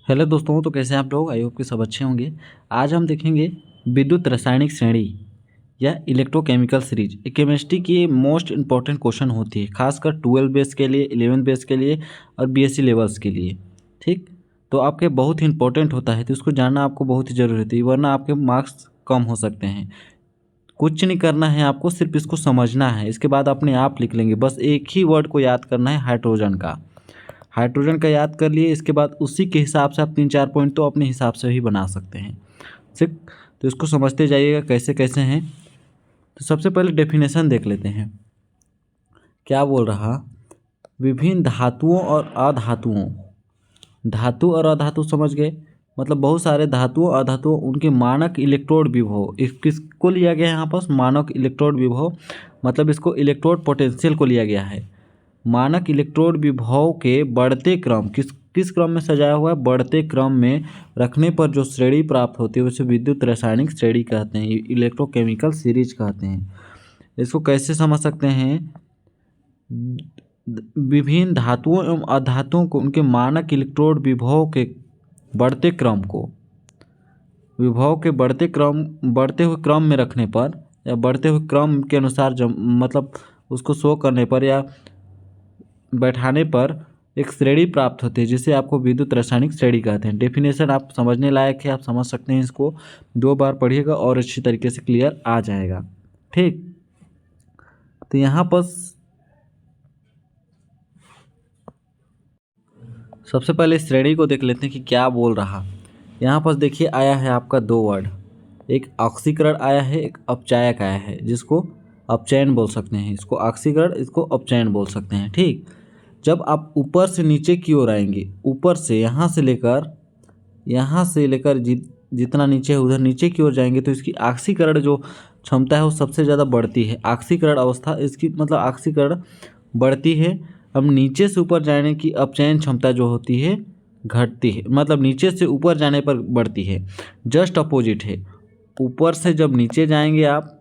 Hello दोस्तों, तो कैसे हैं आप लोग। आई होप कि सब अच्छे होंगे। आज हम देखेंगे विद्युत रासायनिक श्रेणी या इलेक्ट्रोकेमिकल सीरीज। ये केमिस्ट्री की मोस्ट इंपॉर्टेंट क्वेश्चन होती है, खासकर 12 बेस के लिए, 11 बेस के लिए और बीएससी लेवल्स के लिए। ठीक, तो आपके बहुत ही इंपॉर्टेंट होता है, तो इसको जानना आपको बहुत ही ज़रूरी होती है, वरना आपके मार्क्स कम हो सकते हैं। कुछ नहीं करना है आपको, सिर्फ इसको समझना है। इसके बाद अपने आप लिख लेंगे। बस एक ही वर्ड को याद करना है, हाइड्रोजन का। हाइड्रोजन का याद कर लिए, इसके बाद उसी के हिसाब से आप 3-4 पॉइंट तो अपने हिसाब से ही बना सकते हैं। ठीक, तो इसको समझते जाइएगा कैसे कैसे हैं। तो सबसे पहले डेफिनेशन देख लेते हैं। क्या बोल रहा, विभिन्न धातुओं और अधातुओं। धातु और अधातु समझ गए, मतलब बहुत सारे धातुओं अधातुओं उनके मानक इलेक्ट्रोड विभव। इस किसको लिया गया है यहाँ पर, मानक इलेक्ट्रोड विभव, मतलब इसको इलेक्ट्रोड पोटेंशियल को लिया गया है। मानक इलेक्ट्रोड विभव के बढ़ते क्रम, किस किस क्रम में सजाया हुआ है, बढ़ते क्रम में रखने पर जो श्रेणी प्राप्त होती है उसे विद्युत रासायनिक श्रेणी कहते हैं, इलेक्ट्रोकेमिकल सीरीज कहते हैं। इसको कैसे समझ सकते हैं, विभिन्न धातुओं एवं अधातुओं को उनके मानक इलेक्ट्रोड विभव के बढ़ते क्रम को, विभव के बढ़ते हुए क्रम में रखने पर, या बढ़ते हुए क्रम के अनुसार जब मतलब उसको शो करने पर या बैठाने पर एक श्रेणी प्राप्त होती है, जिसे आपको विद्युत रासायनिक श्रेणी कहते हैं। डेफिनेशन आप समझने लायक है, आप समझ सकते हैं। इसको 2 बार पढ़िएगा और अच्छी तरीके से क्लियर आ जाएगा। ठीक, तो यहाँ पर सबसे पहले श्रेणी को देख लेते हैं कि क्या बोल रहा। यहाँ पर देखिए आया है आपका 2 वर्ड, एक ऑक्सीकरण आया है, एक अपचायक आया है, जिसको अपचयन बोल सकते हैं। इसको ऑक्सीकरण, इसको अपचयन बोल सकते हैं। ठीक, जब आप ऊपर से नीचे की ओर आएंगे, ऊपर से यहाँ से लेकर जितना नीचे है उधर नीचे की ओर जाएंगे, तो इसकी ऑक्सीकरण जो क्षमता है वो सबसे ज़्यादा बढ़ती है। ऑक्सीकरण अवस्था इसकी मतलब ऑक्सीकरण बढ़ती है। अब नीचे से ऊपर जाने की अपचयन क्षमता जो होती है घटती है, मतलब नीचे से ऊपर जाने पर बढ़ती है। जस्ट अपोजिट है, ऊपर से जब नीचे जाएंगे आप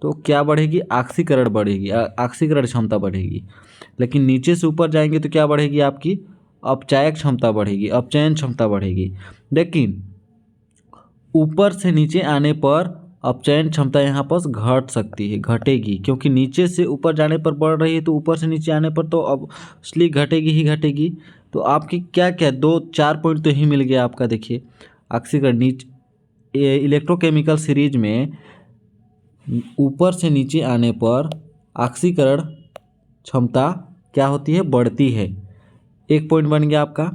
तो क्या बढ़ेगी, ऑक्सीकरण बढ़ेगी, ऑक्सीकरण क्षमता बढ़ेगी। लेकिन नीचे से ऊपर जाएंगे तो क्या बढ़ेगी, आपकी अपचायक क्षमता बढ़ेगी, अपचयन क्षमता बढ़ेगी। लेकिन ऊपर से नीचे आने पर अपचयन क्षमता यहाँ पर घट सकती है, घटेगी, क्योंकि नीचे से ऊपर जाने पर बढ़ रही है, तो ऊपर से नीचे आने पर तो अब इसलिए घटेगी ही घटेगी। तो आपकी क्या क्या 2-4 पॉइंट तो ही मिल गया आपका। देखिए ऑक्सीकरण नीचे इलेक्ट्रोकेमिकल सीरीज में ऊपर से नीचे आने पर ऑक्सीकरण क्षमता क्या होती है, बढ़ती है। एक पॉइंट बन गया आपका।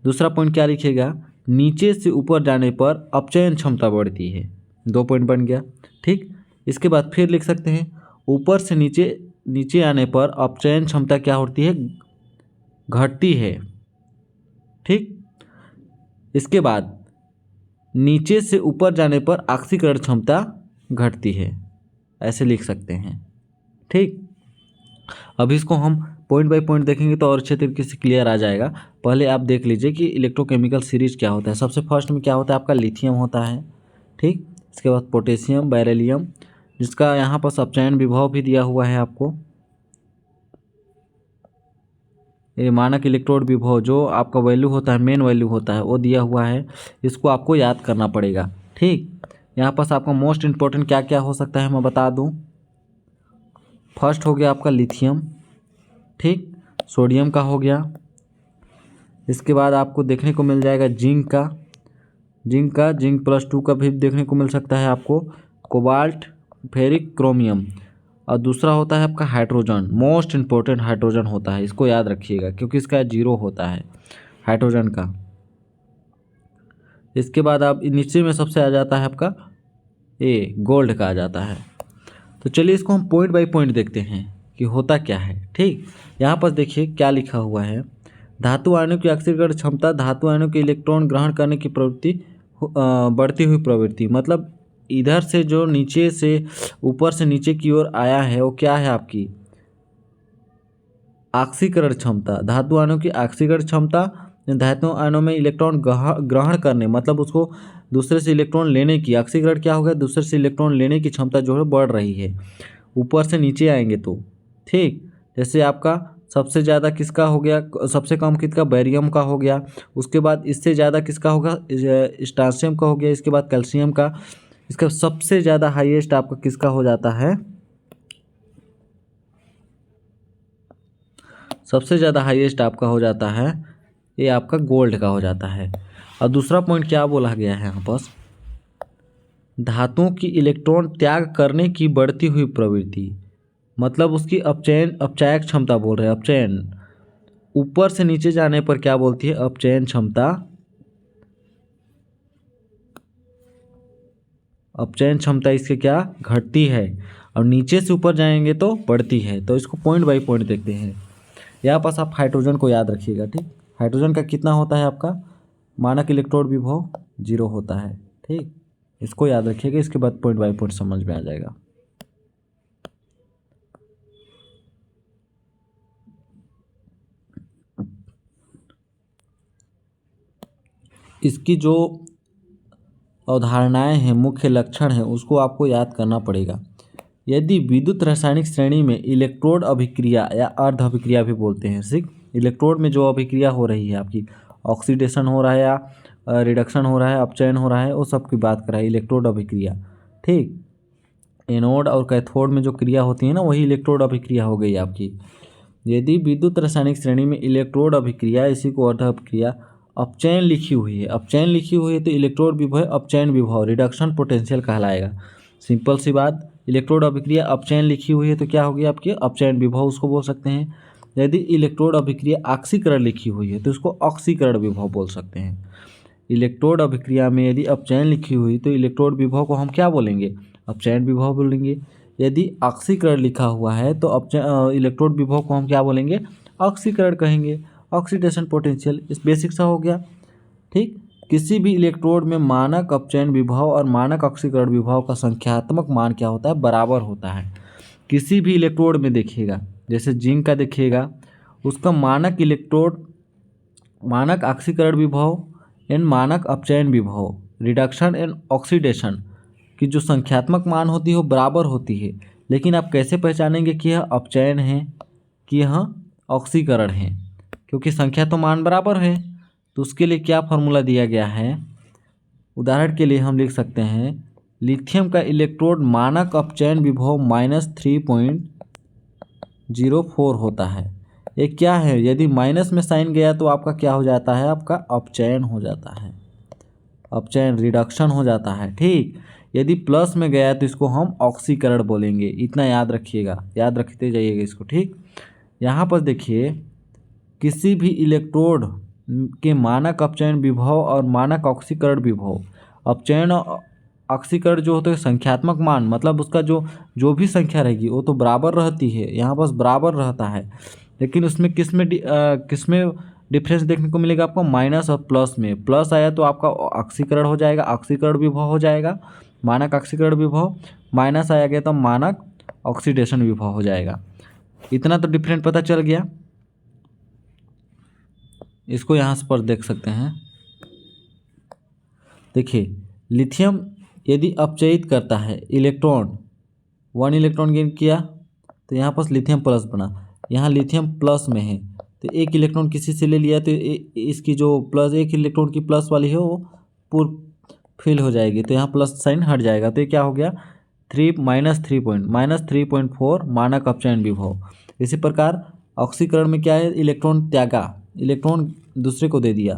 दूसरा पॉइंट क्या लिखेगा, नीचे से ऊपर जाने पर अपचयन क्षमता बढ़ती है। 2 पॉइंट बन गया। ठीक, इसके बाद फिर लिख सकते हैं, ऊपर से नीचे आने पर अपचयन क्षमता क्या होती है, घटती है। ठीक, इसके बाद नीचे से ऊपर जाने पर ऑक्सीकरण क्षमता घटती है, ऐसे लिख सकते हैं। ठीक, अभी इसको हम पॉइंट बाय पॉइंट देखेंगे तो और अच्छे तरीके से क्लियर आ जाएगा। पहले आप देख लीजिए कि इलेक्ट्रोकेमिकल सीरीज क्या होता है। सबसे फर्स्ट में क्या होता है, आपका लिथियम होता है। ठीक, इसके बाद पोटेशियम, बेरिलियम, जिसका यहाँ पर अपचयन विभव भी दिया हुआ है आपको। ये मानक इलेक्ट्रोड विभव जो आपका वैल्यू होता है, मेन वैल्यू होता है, वो दिया हुआ है। इसको आपको याद करना पड़ेगा। ठीक, यहाँ पर आपका मोस्ट इंपॉर्टेंट क्या क्या हो सकता है मैं बता दूँ। फर्स्ट हो गया आपका लिथियम। ठीक, सोडियम का हो गया। इसके बाद आपको देखने को मिल जाएगा जिंक जिंक +2 का भी देखने को मिल सकता है आपको। Cobalt, ferric, chromium. और दूसरा होता है आपका हाइड्रोजन। मोस्ट इंपॉर्टेंट हाइड्रोजन होता है, इसको याद रखिएगा क्योंकि इसका 0 होता है हाइड्रोजन का। इसके बाद आप नीचे में सबसे आ जाता है आपका गोल्ड का आ जाता है। तो चलिए इसको हम पॉइंट बाय पॉइंट देखते हैं कि होता क्या है। ठीक, यहाँ पर देखिए क्या लिखा हुआ है, धातु आयनों की ऑक्सीकरण क्षमता, धातु आयनों के इलेक्ट्रॉन ग्रहण करने की प्रवृत्ति, बढ़ती हुई प्रवृत्ति। मतलब इधर से जो नीचे से ऊपर से नीचे की ओर आया है वो क्या है, आपकी ऑक्सीकरण क्षमता। धातु आयनों की ऑक्सीकरण क्षमता, धातु आयनों में इलेक्ट्रॉन ग्रहण करने, मतलब उसको दूसरे से इलेक्ट्रॉन लेने की, ऑक्सीकरण क्या हो गया, दूसरे से इलेक्ट्रॉन लेने की क्षमता जो है बढ़ रही है ऊपर से नीचे आएंगे तो। ठीक, जैसे आपका सबसे ज़्यादा किसका हो गया, सबसे कम किसका, बेरियम का हो गया। उसके बाद इससे ज़्यादा किसका होगा, स्टार्शियम का हो गया। इसके बाद कैल्शियम का। इसका सबसे ज़्यादा हाईएस्ट आपका किसका हो जाता है, सबसे ज़्यादा हाईएस्ट आपका हो जाता है, ये आपका गोल्ड का हो जाता है। और दूसरा पॉइंट क्या बोला गया है यहाँ पर, धातुओं की इलेक्ट्रॉन त्याग करने की बढ़ती हुई प्रवृत्ति, मतलब उसकी अपचयक क्षमता बोल रहे हैं, अपचयन ऊपर से नीचे जाने पर क्या बोलती है, अपचयन क्षमता, अपचयन क्षमता इसके क्या घटती है, और नीचे से ऊपर जाएंगे तो बढ़ती है। तो इसको पॉइंट बाय पॉइंट देखते हैं। यहाँ पास आप हाइड्रोजन को याद रखिएगा, ठीक। हाइड्रोजन का कितना होता है आपका, मानक इलेक्ट्रोड विभव 0 होता है, ठीक। इसको याद रखिएगा, इसके बाद पॉइंट बाय पॉइंट समझ में आ जाएगा। इसकी जो अवधारणाएं हैं, मुख्य लक्षण हैं, उसको आपको याद करना पड़ेगा। यदि विद्युत रासायनिक श्रेणी में इलेक्ट्रोड अभिक्रिया या अर्ध अभिक्रिया भी बोलते हैं, ठीक, इलेक्ट्रोड में जो अभिक्रिया हो रही है आपकी, ऑक्सीडेशन हो रहा है या रिडक्शन हो रहा है, अपचयन हो रहा है, वो सब की बात कर रहा है इलेक्ट्रोड अभिक्रिया, ठीक। एनोड और कैथोड में जो क्रिया होती है ना, वही इलेक्ट्रोड अभिक्रिया हो गई आपकी। यदि विद्युत रासायनिक श्रेणी में इलेक्ट्रोड अभिक्रिया, इसी को अर्ध अभिक्रिया, अपचयन लिखी हुई है, अपचयन लिखी हुई है तो इलेक्ट्रोड विभव अपचयन विभव रिडक्शन पोटेंशियल कहलाएगा। सिंपल सी बात, इलेक्ट्रोड अभिक्रिया अपचयन लिखी हुई है तो क्या होगी आपकी, अपचयन विभव उसको बोल सकते हैं। यदि इलेक्ट्रोड अभिक्रिया ऑक्सीकरण लिखी हुई है तो उसको ऑक्सीकरण विभव बोल सकते हैं। इलेक्ट्रोड अभिक्रिया में यदि अपचयन लिखी हुई तो इलेक्ट्रोड विभव को हम क्या बोलेंगे, अपचयन विभव बोलेंगे। यदि ऑक्सीकरण लिखा हुआ है तो इलेक्ट्रोड विभव को हम क्या बोलेंगे, ऑक्सीकरण कहेंगे, ऑक्सीडेशन पोटेंशियल। इस बेसिक सा हो गया, ठीक। किसी भी इलेक्ट्रोड में मानक अपचयन विभव और मानक ऑक्सीकरण विभव का संख्यात्मक मान क्या होता है, बराबर होता है। किसी भी इलेक्ट्रोड में देखिएगा, जैसे जिंक का देखिएगा, उसका मानक इलेक्ट्रोड, मानक ऑक्सीकरण विभव एंड मानक अपचयन विभव, रिडक्शन एंड ऑक्सीडेशन की जो संख्यात्मक मान होती है वो बराबर होती है। लेकिन आप कैसे पहचानेंगे कि यह अपचयन है कि यह ऑक्सीकरण है, क्योंकि संख्या तो मान बराबर है। तो उसके लिए क्या फार्मूला दिया गया है, उदाहरण के लिए हम लिख सकते हैं, लिथियम का इलेक्ट्रोड मानक अपचयन विभव -3.04 होता है। ये क्या है, यदि माइनस में साइन गया तो आपका क्या हो जाता है, आपका अपचयन हो जाता है, अपचयन रिडक्शन हो जाता है, ठीक। यदि प्लस में गया तो इसको हम ऑक्सीकरण बोलेंगे। इतना याद रखिएगा, याद रखते जाइएगा इसको, ठीक। यहाँ पर देखिए, किसी भी इलेक्ट्रोड के मानक अपचयन विभव और मानक ऑक्सीकरण विभव, अपचयन ऑक्सीकरण जो होता है संख्यात्मक मान, मतलब उसका जो भी संख्या रहेगी वो तो बराबर रहती है, यहाँ पास बराबर रहता है। लेकिन उसमें किसमें डिफरेंस देखने को मिलेगा आपको, माइनस और प्लस में। प्लस आया तो आपका ऑक्सीकरण हो जाएगा, ऑक्सीकरण विभव हो जाएगा, मानक ऑक्सीकरण विभव। माइनस आया गया तो मानक ऑक्सीडेशन विभव हो जाएगा। इतना तो डिफरेंट पता चल गया। इसको यहाँ पर देख सकते हैं, देखिए लिथियम यदि अपचयित करता है इलेक्ट्रॉन, 1 इलेक्ट्रॉन गेन किया तो यहाँ पर लिथियम प्लस बना, यहाँ लिथियम प्लस में है तो एक इलेक्ट्रॉन किसी से ले लिया तो इसकी जो प्लस, एक इलेक्ट्रॉन की प्लस वाली है वो पूर्ण फिल हो जाएगी, तो यहाँ प्लस साइन हट जाएगा। तो ये क्या हो गया, -3.4 मानक अपचयन विभव। इसी प्रकार ऑक्सीकरण में क्या है, इलेक्ट्रॉन त्यागा, इलेक्ट्रॉन दूसरे को दे दिया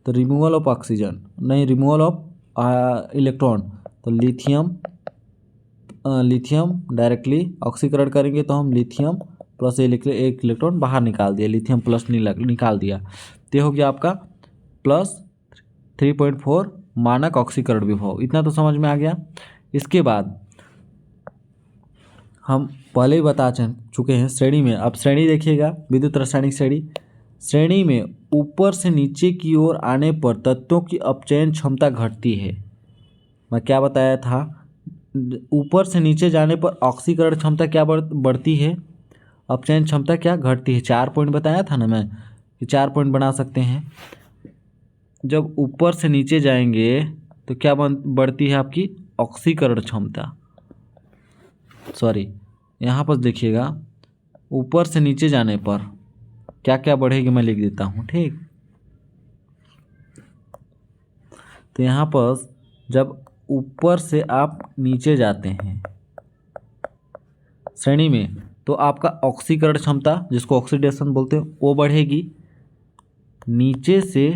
तो रिमूवल ऑफ ऑक्सीजन, नहीं रिमूवल ऑफ इलेक्ट्रॉन, तो लिथियम डायरेक्टली ऑक्सीकरण करेंगे तो हम लिथियम प्लस एक इलेक्ट्रॉन बाहर निकाल दिया, लिथियम प्लस निकाल दिया, तो हो गया आपका +3.4 मानक ऑक्सीकरण विभव। इतना तो समझ में आ गया। इसके बाद हम पहले ही बता चुके हैं श्रेणी में, अब श्रेणी देखिएगा, विद्युत रासायनिक श्रेणी में ऊपर से नीचे की ओर आने पर तत्वों की अपचयन क्षमता घटती है। मैं क्या बताया था, ऊपर से नीचे जाने पर ऑक्सीकरण क्षमता क्या बढ़ती है, अपचयन क्षमता क्या घटती है। 4 पॉइंट बताया था ना मैं, कि 4 पॉइंट बना सकते हैं। जब ऊपर से नीचे जाएंगे तो क्या बढ़ती है आपकी ऑक्सीकरण क्षमता, सॉरी यहाँ पर देखिएगा, ऊपर से नीचे जाने पर क्या क्या बढ़ेगी मैं लिख देता हूँ, ठीक। तो यहाँ पर जब ऊपर से आप नीचे जाते हैं श्रेणी में, तो आपका ऑक्सीकरण क्षमता, जिसको ऑक्सीडेशन बोलते हैं, वो बढ़ेगी। नीचे से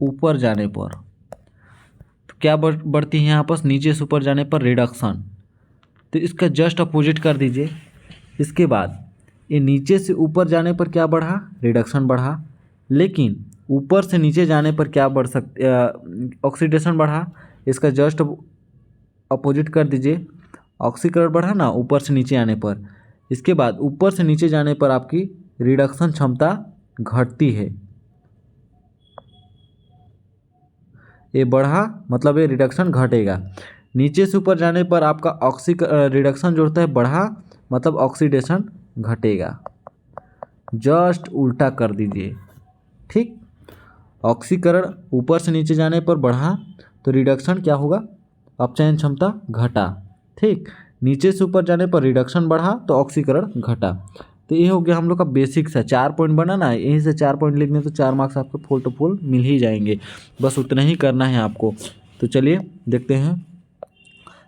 ऊपर जाने पर तो क्या बढ़ती है यहाँ पर, नीचे से ऊपर जाने पर रिडक्शन। तो इसका जस्ट अपोजिट कर दीजिए। इसके बाद ये नीचे से ऊपर जाने पर क्या बढ़ा, रिडक्शन बढ़ा। लेकिन ऊपर से नीचे जाने पर क्या बढ़ ऑक्सीडेशन बढ़ा। इसका जस्ट अपोजिट कर दीजिए। ऑक्सीकरण बढ़ा ना ऊपर से नीचे आने पर। इसके बाद ऊपर से नीचे जाने पर आपकी रिडक्शन क्षमता घटती है। ये बढ़ा मतलब ये रिडक्शन घटेगा। नीचे से ऊपर जाने पर आपका रिडक्शन जो होता है बढ़ा मतलब ऑक्सीडेशन घटेगा। जस्ट उल्टा कर दीजिए, ठीक। ऑक्सीकरण ऊपर से नीचे जाने पर बढ़ा तो रिडक्शन क्या होगा, अपचयन क्षमता घटा, ठीक। नीचे से ऊपर जाने पर रिडक्शन बढ़ा तो ऑक्सीकरण घटा। तो ये हो गया हम लोग का बेसिक्स है। 4 पॉइंट बना ना, यहीं से 4 पॉइंट लिखने तो 4 मार्क्स आपको फुल टू फुल मिल ही जाएंगे। बस उतना ही करना है आपको। तो चलिए देखते हैं।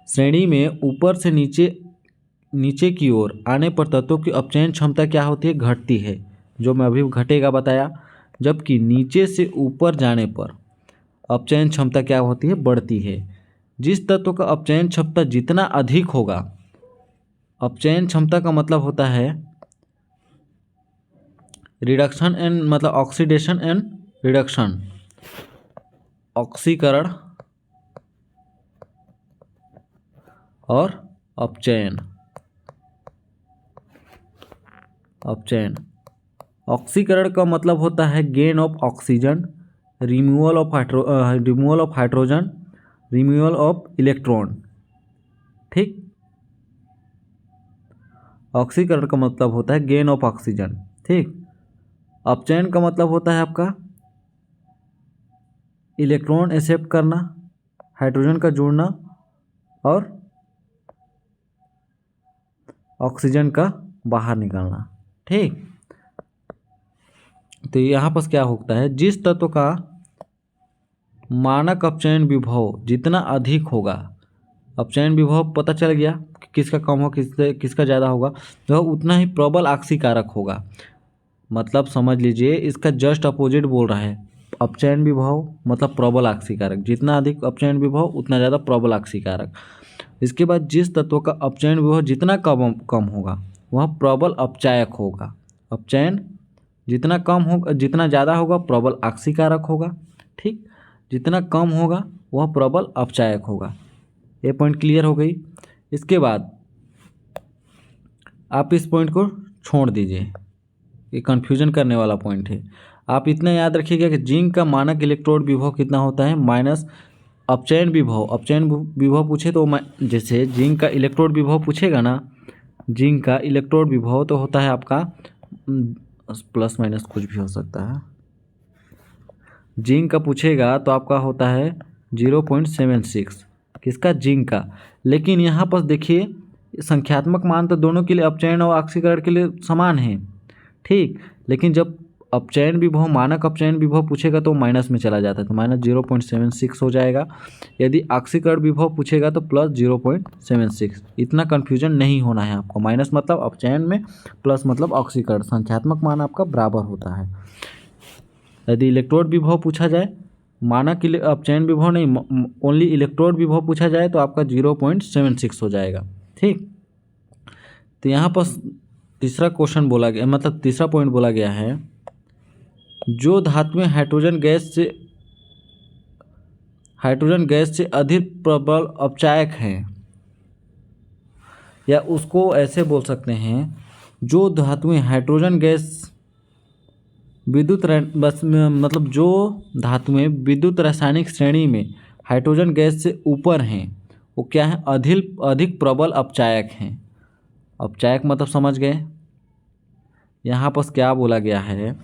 श्रेणी में ऊपर से नीचे की ओर आने पर तत्वों की अपचयन क्षमता क्या होती है, घटती है, जो मैं अभी घटेगा बताया। जबकि नीचे से ऊपर जाने पर अपचयन क्षमता क्या होती है, बढ़ती है। जिस तत्व का अपचयन क्षमता जितना अधिक होगा, अपचयन क्षमता का मतलब होता है रिडक्शन एंड मतलब ऑक्सीडेशन एंड रिडक्शन, ऑक्सीकरण और अपचयन। ऑक्सीकरण का मतलब होता है gain of oxygen, removal of hydrogen, removal of electron, ठीक। ऑक्सीकरण का मतलब होता है गेन ऑफ ऑक्सीजन, ठीक। अपचयन का मतलब होता है आपका इलेक्ट्रॉन एक्सेप्ट करना, हाइड्रोजन का जोड़ना और ऑक्सीजन का बाहर निकालना, ठीक। तो यहाँ पर क्या होता है, जिस तत्व का मानक अपचयन विभव जितना अधिक होगा, अपचयन विभव पता चल गया कि किसका कम हो किसका ज़्यादा होगा, तो उतना ही प्रबल आक्सीकारक होगा। मतलब समझ लीजिए इसका जस्ट अपोजिट बोल रहा है। अपचयन विभव मतलब प्रबल आक्सीकारक, जितना अधिक अपचयन विभव उतना ज़्यादा प्रबल आक्सीकारक। इसके बाद जिस तत्व का अपचयन विभव जितना कम होगा वह प्रबल अपचायक होगा। अपचयन जितना कम होगा जितना ज़्यादा होगा प्रबल आक्सीकारक होगा, ठीक। जितना कम होगा वह प्रबल अपचायक होगा। ये पॉइंट क्लियर हो गई। इसके बाद आप इस पॉइंट को छोड़ दीजिए, ये कन्फ्यूजन करने वाला पॉइंट है। आप इतना याद रखिएगा कि जिंक का मानक इलेक्ट्रोड विभव कितना होता है, माइनस अपचयन विभव। अपचयन विभव पूछे तो जैसे जिंक का इलेक्ट्रोड विभव पूछेगा ना, जिंक का इलेक्ट्रोड विभव तो होता है आपका प्लस माइनस कुछ भी हो सकता है। जिंक का पूछेगा तो आपका होता है 0.76, किसका, जिंक का। लेकिन यहाँ पर देखिए संख्यात्मक मान तो दोनों के लिए अपचयन और ऑक्सीकरण के लिए समान है, ठीक। लेकिन जब अपचयन विभव मानक अपचयन विभव पूछेगा तो माइनस में चला जाता है, तो माइनस 0.76 हो जाएगा। यदि ऑक्सीकरण विभव पूछेगा तो प्लस 0.76। इतना कन्फ्यूजन नहीं होना है आपको। माइनस मतलब अपचयन में, प्लस मतलब ऑक्सीकरण, संख्यात्मक मान आपका बराबर होता है। यदि इलेक्ट्रोड विभव पूछा जाए, मानक अपचयन विभव नहीं, ओनली इलेक्ट्रोड विभव पूछा जाए तो आपका 0.76 हो जाएगा, ठीक। तो यहाँ पर तीसरा क्वेश्चन बोला गया, मतलब तीसरा पॉइंट बोला गया है, जो धातुएं हाइड्रोजन गैस से अधिक प्रबल अपचायक हैं, या उसको ऐसे बोल सकते हैं, जो धातुएं हाइड्रोजन गैस मतलब जो धातुएं विद्युत रासायनिक श्रेणी में हाइड्रोजन गैस से ऊपर हैं वो क्या है, अधिक प्रबल अपचायक हैं। अपचायक मतलब समझ गए। यहाँ पर क्या बोला गया है,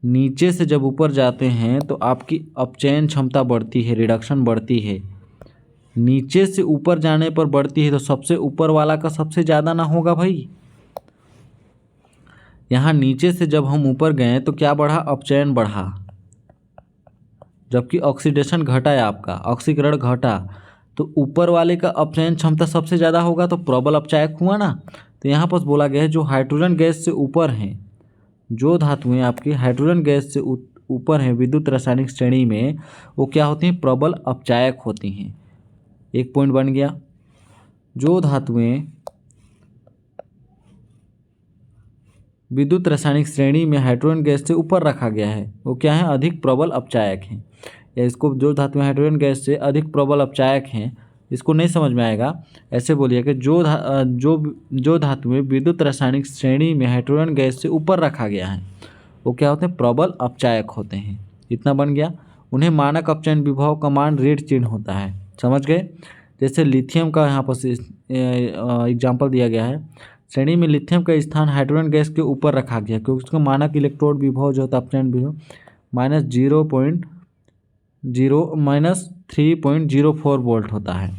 नीचे से जब ऊपर जाते हैं तो आपकी अपचयन क्षमता बढ़ती है, रिडक्शन बढ़ती है। नीचे से ऊपर जाने पर बढ़ती है तो सबसे ऊपर वाला का सबसे ज़्यादा ना होगा भाई। यहाँ नीचे से जब हम ऊपर गए तो क्या बढ़ा, अपचयन बढ़ा, जबकि ऑक्सीडेशन घटा है आपका, ऑक्सीकरण घटा। तो ऊपर वाले का अपचयन क्षमता सबसे ज़्यादा होगा तो प्रबल अपचायक हुआ ना। तो यहाँ पर बोला गया है जो हाइड्रोजन गैस से ऊपर हैं, जो धातुएं आपकी हाइड्रोजन गैस से ऊपर हैं विद्युत रासायनिक श्रेणी में, वो क्या होती हैं, प्रबल अपचायक होती हैं। एक पॉइंट बन गया। जो धातुएं विद्युत रासायनिक श्रेणी में हाइड्रोजन गैस से ऊपर रखा गया है वो क्या है, अधिक प्रबल अपचायक हैं। या इसको जो धातुएं हाइड्रोजन गैस से अधिक प्रबल अपचायक हैं, इसको नहीं समझ में आएगा, ऐसे बोलिए कि जो धातुएं विद्युत रासायनिक श्रेणी में हाइड्रोजन गैस से ऊपर रखा गया है वो क्या होते हैं, प्रबल अपचायक होते हैं। इतना बन गया। उन्हें मानक अपचयन विभव का मान ऋण चिन्ह होता है, समझ गए। जैसे लिथियम का यहाँ पर एग्जाम्पल दिया गया है, श्रेणी में लिथियम का स्थान हाइड्रोजन गैस के ऊपर रखा गया क्योंकि उसका मानक इलेक्ट्रोड विभव जो होता है अपचयन विभव -3.04 वोल्ट होता है।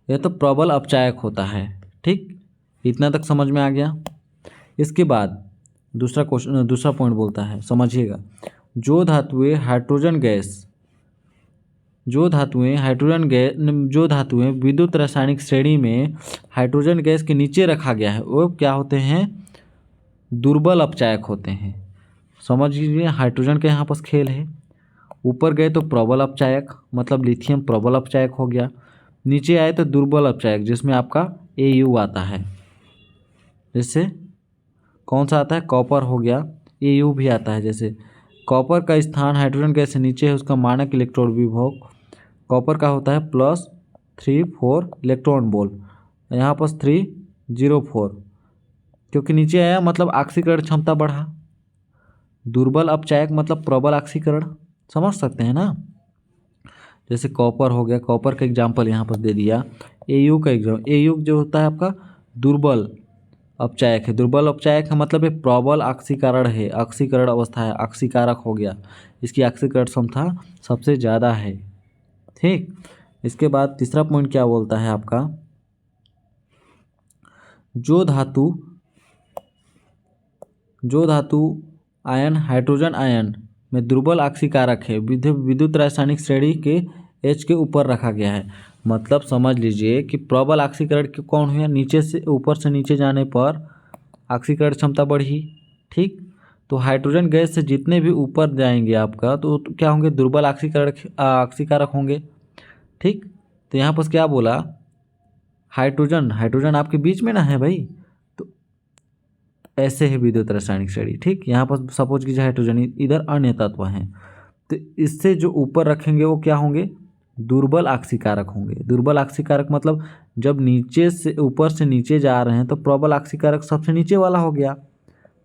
यह तो प्रबल अपचायक होता है। ठीक, इतना तक समझ में आ गया। इसके बाद दूसरा पॉइंट बोलता है, समझिएगा। जो धातुएं विद्युत रासायनिक श्रेणी में हाइड्रोजन गैस के नीचे रखा गया है वो क्या होते हैं, दुर्बल अपचायक होते हैं। समझ लीजिए, हाइड्रोजन के यहाँ पास खेल है। ऊपर गए तो प्रबल अपचायक, मतलब लिथियम प्रबल अपचायक हो गया। नीचे आए तो दुर्बल अपचायक जिसमें आपका Au आता है। जैसे कौन सा आता है, कॉपर हो गया, Au भी आता है। जैसे कॉपर का स्थान हाइड्रोजन गैस से नीचे है, उसका मानक इलेक्ट्रॉन विभव कॉपर का होता है +34 इलेक्ट्रॉन वोल्ट, यहाँ पर 304, क्योंकि नीचे आया मतलब ऑक्सीकरण क्षमता बढ़ा। दुर्बल अपचायक मतलब प्रबल ऑक्सीकरण, समझ सकते हैं ना। जैसे कॉपर हो गया, कॉपर का एग्जाम्पल यहाँ पर दे दिया। Au का एग्जाम्पल, Au जो होता है आपका दुर्बल अपचायक है। दुर्बल अपचायक है मतलब ये प्रबल ऑक्सीकरण है, ऑक्सीकरण अवस्था है, ऑक्सीकारक हो गया, इसकी ऑक्सीकरण क्षमता सबसे ज़्यादा है। ठीक, इसके बाद तीसरा पॉइंट क्या बोलता है आपका, जो धातु आयन हाइड्रोजन आयन में दुर्बल ऑक्सीकारक है, विद्युत रासायनिक श्रेणी के H के ऊपर रखा गया है। मतलब समझ लीजिए कि प्रबल ऑक्सीकरण के कौन हुआ, नीचे से ऊपर से नीचे जाने पर ऑक्सीकरण क्षमता बढ़ी। ठीक, तो हाइड्रोजन गैस से जितने भी ऊपर जाएंगे आपका तो क्या होंगे, दुर्बल ऑक्सीकारक होंगे। ठीक, तो यहाँ पर क्या बोला, हाइड्रोजन आपके बीच में ना है भाई, तो ऐसे है विद्युत रासायनिक श्रेणी। ठीक, यहाँ पर सपोज कीजिए हाइड्रोजन, इधर अन्य तत्व हैं, तो इससे जो ऊपर रखेंगे वो क्या होंगे, दुर्बल ऑक्सीकारक होंगे। दुर्बल ऑक्सीकारक मतलब जब नीचे से ऊपर से नीचे जा रहे हैं तो प्रबल ऑक्सीकारक सबसे नीचे वाला हो गया।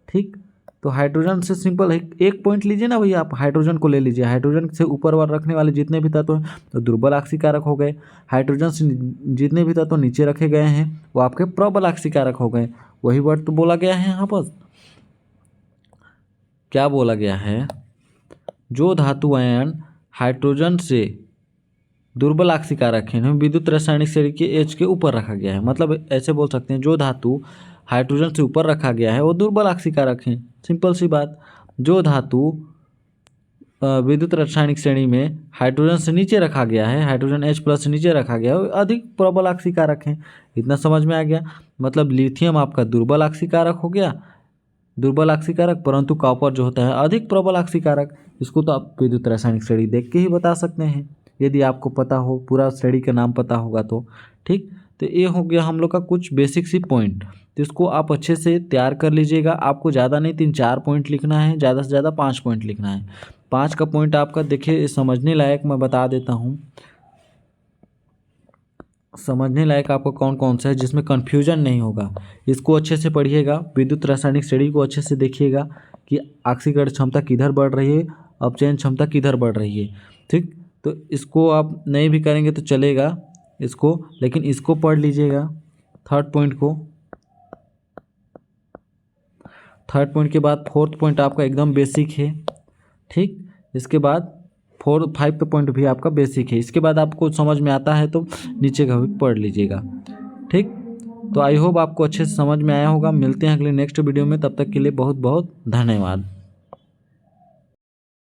ठीक, तो हाइड्रोजन से सिंपल है, एक पॉइंट लीजिए ना भैया, आप हाइड्रोजन को ले लीजिए। हाइड्रोजन से ऊपर वाले रखने वाले जितने भी तत्व हैं तो दुर्बल ऑक्सीकारक हो गए। हाइड्रोजन से जितने भी तत्व नीचे रखे गए हैं वो आपके प्रबल ऑक्सीकारक हो गए। वही वर्ड तो बोला गया है यहाँ पर। क्या बोला गया है, जो धातु आयन हाइड्रोजन से दुर्बल ऑक्सीकारक है विद्युत रासायनिक श्रेणी के H के ऊपर रखा गया है। मतलब ऐसे बोल सकते हैं, जो धातु हाइड्रोजन से ऊपर रखा गया है वो दुर्बल ऑक्सीकारक है, सिंपल सी बात। जो धातु विद्युत रासायनिक श्रेणी में हाइड्रोजन से नीचे रखा गया है, हाइड्रोजन H+ से नीचे रखा गया है, वो अधिक प्रबल ऑक्सीकारक है। इतना समझ में आ गया। मतलब लिथियम आपका दुर्बल ऑक्सीकारक हो गया, दुर्बल ऑक्सीकारक, परंतु कॉपर जो होता है अधिक प्रबल ऑक्सीकारक। इसको तो आप विद्युत रासायनिक श्रेणी देख के ही बता सकते हैं, यदि आपको पता हो, पूरा श्रेणी का नाम पता होगा तो। ठीक, तो ये हो गया हम लोग का कुछ बेसिक सी पॉइंट, तो इसको आप अच्छे से तैयार कर लीजिएगा। आपको ज़्यादा नहीं 3-4 पॉइंट लिखना है, ज़्यादा से ज़्यादा 5 पॉइंट लिखना है। 5 का पॉइंट आपका देखिए समझने लायक मैं बता देता हूँ। समझने लायक आपको कौन कौन सा है जिसमें कन्फ्यूजन नहीं होगा, इसको अच्छे से पढ़िएगा। विद्युत रासायनिक श्रेणी को अच्छे से देखिएगा कि ऑक्सीकरण क्षमता किधर बढ़ रही है, अपचयन क्षमता किधर बढ़ रही है। ठीक, तो इसको आप नहीं भी करेंगे तो चलेगा इसको, लेकिन इसको पढ़ लीजिएगा। थर्ड पॉइंट के बाद फोर्थ पॉइंट आपका एकदम बेसिक है। ठीक, इसके बाद 4-5 का पॉइंट भी आपका बेसिक है। इसके बाद आपको समझ में आता है तो नीचे का भी पढ़ लीजिएगा। ठीक, तो आई होप आपको अच्छे से समझ में आया होगा। मिलते हैं अगले नेक्स्ट वीडियो में, तब तक के लिए बहुत बहुत धन्यवाद।